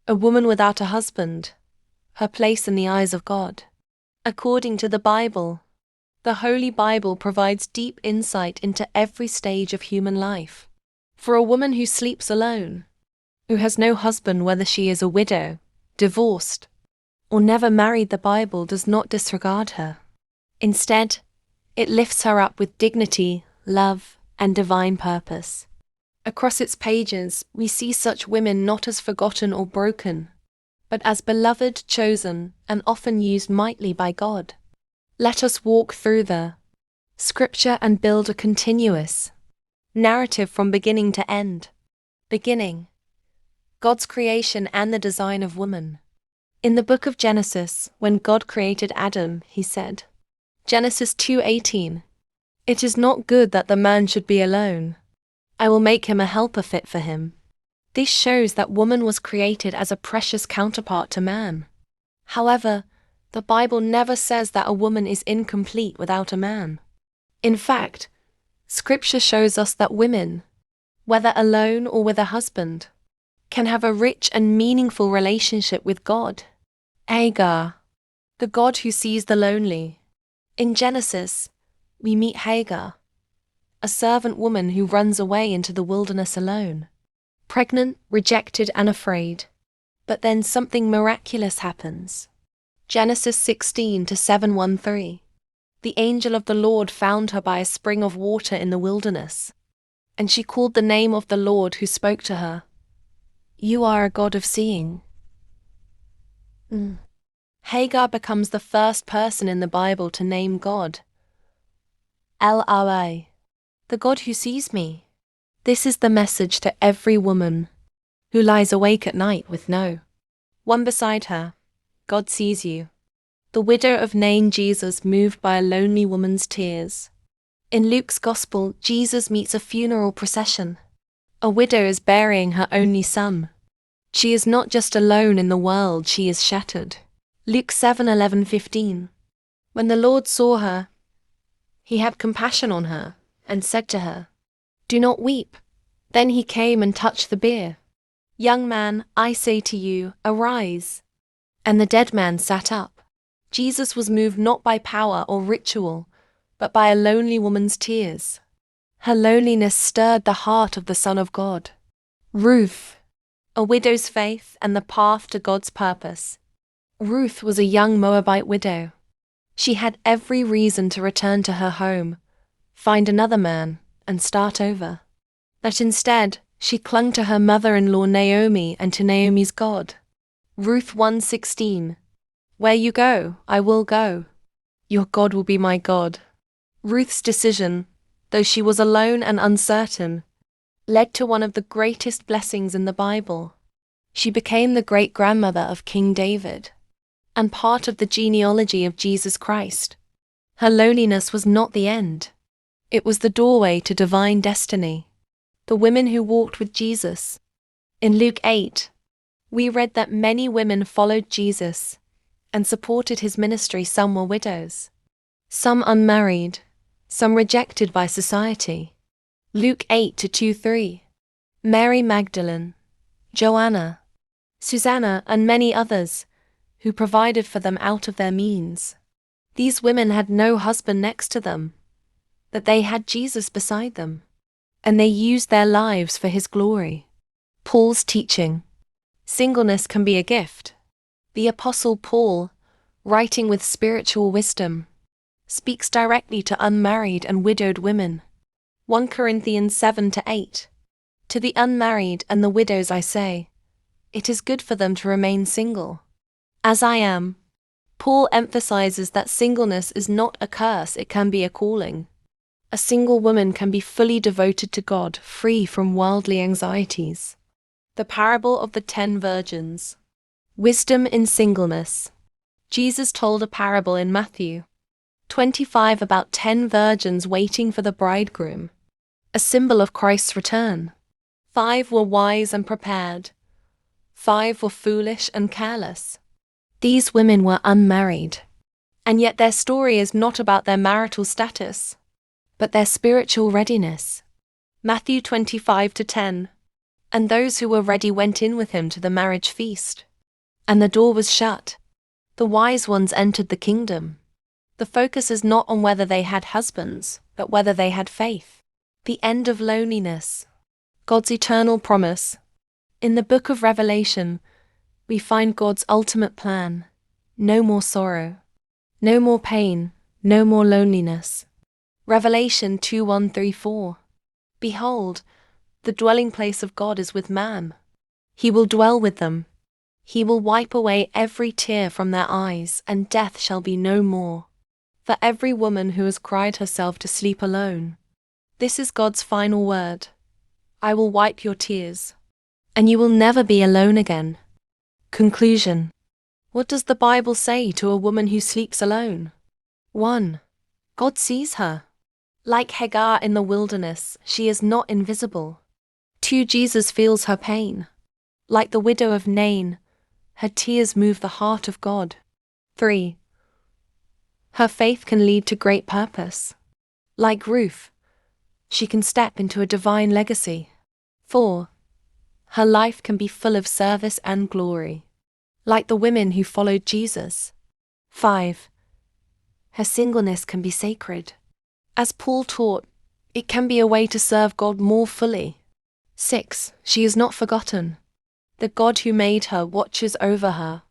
a woman without a husband, her place in the eyes of God. According to the Bible, the Holy Bible provides deep insight into every stage of human life. For a woman who sleeps alone, who has no husband, whether she is a widow, divorced, or never married, the Bible does not disregard her. Instead, it lifts her up with dignity, love, and divine purpose. Across its pages, we see such women not as forgotten or broken, but as beloved, chosen, and often used mightily by God. Let us walk through the Scripture and build a continuous narrative from beginning to end. Beginning, God's creation and the design of woman. In the book of Genesis, when God created Adam, he said, Genesis 2:18, "It is not good that the man should be alone. I will make him a helper fit for him." This shows that woman was created as a precious counterpart to man. However, the Bible never says that a woman is incomplete without a man. In fact, Scripture shows us that women, whether alone or with a husband, can have a rich and meaningful relationship with God. Hagar, the God who sees the lonely. In Genesis, we meet Hagar, a servant woman who runs away into the wilderness alone, pregnant, rejected, and afraid. But then something miraculous happens. Genesis 16:7-13. The angel of the Lord found her by a spring of water in the wilderness, and she called the name of the Lord who spoke to her. "You are a God of seeing." Hagar becomes the first person in the Bible to name God. El-Awai, the God who sees me. This is the message to every woman who lies awake at night with no one beside her. God sees you. The widow of Nain, Jesus moved by a lonely woman's tears. In Luke's Gospel, Jesus meets a funeral procession. A widow is burying her only son. She is not just alone in the world, she is shattered. Luke 7:11-15. When the Lord saw her, he had compassion on her and said to her, "Do not weep." Then he came and touched the bier. "Young man, I say to you, arise." And the dead man sat up. Jesus was moved not by power or ritual, but by a lonely woman's tears. Her loneliness stirred the heart of the Son of God. Ruth, a widow's faith and the path to God's purpose. Ruth was a young Moabite widow. She had every reason to return to her home, find another man, and start over. But instead, she clung to her mother-in-law Naomi and to Naomi's God. Ruth 1:16. "Where you go, I will go. Your God will be my God." Ruth's decision, though she was alone and uncertain, led to one of the greatest blessings in the Bible. She became the great-grandmother of King David, and part of the genealogy of Jesus Christ. Her loneliness was not the end. It was the doorway to divine destiny. The women who walked with Jesus. In Luke 8, we read that many women followed Jesus and supported his ministry. Some were widows, some unmarried, some rejected by society. Luke 8:2-3. Mary Magdalene, Joanna, Susanna, and many others who provided for them out of their means. These women had no husband next to them, but they had Jesus beside them, and they used their lives for his glory. Paul's teaching. Singleness can be a gift. The Apostle Paul, writing with spiritual wisdom, speaks directly to unmarried and widowed women. 1 Corinthians 7-8. To the unmarried and the widows I say, it is good for them to remain single, as I am. Paul emphasizes that singleness is not a curse, it can be a calling. A single woman can be fully devoted to God, free from worldly anxieties. The parable of the 10 virgins. Wisdom in singleness. Jesus told a parable in Matthew 25 about 10 virgins waiting for the bridegroom, a symbol of Christ's return. 5 were wise and prepared. 5 were foolish and careless. These women were unmarried, and yet their story is not about their marital status, but their spiritual readiness. Matthew 25-10. And those who were ready went in with him to the marriage feast. And the door was shut. The wise ones entered the kingdom. The focus is not on whether they had husbands, but whether they had faith. The end of loneliness. God's eternal promise. In the book of Revelation, we find God's ultimate plan. No more sorrow. No more pain. No more loneliness. Revelation 2:1-4. Behold, the dwelling place of God is with man. He will dwell with them. He will wipe away every tear from their eyes, and death shall be no more. For every woman who has cried herself to sleep alone, this is God's final word. I will wipe your tears, and you will never be alone again. Conclusion. What does the Bible say to a woman who sleeps alone? 1. God sees her. Like Hagar in the wilderness, she is not invisible. 2. Jesus feels her pain. Like the widow of Nain, her tears move the heart of God. 3. Her faith can lead to great purpose. Like Ruth, she can step into a divine legacy. 4. Her life can be full of service and glory. Like the women who followed Jesus. 5. Her singleness can be sacred. As Paul taught, it can be a way to serve God more fully. 6. She is not forgotten. The God who made her watches over her.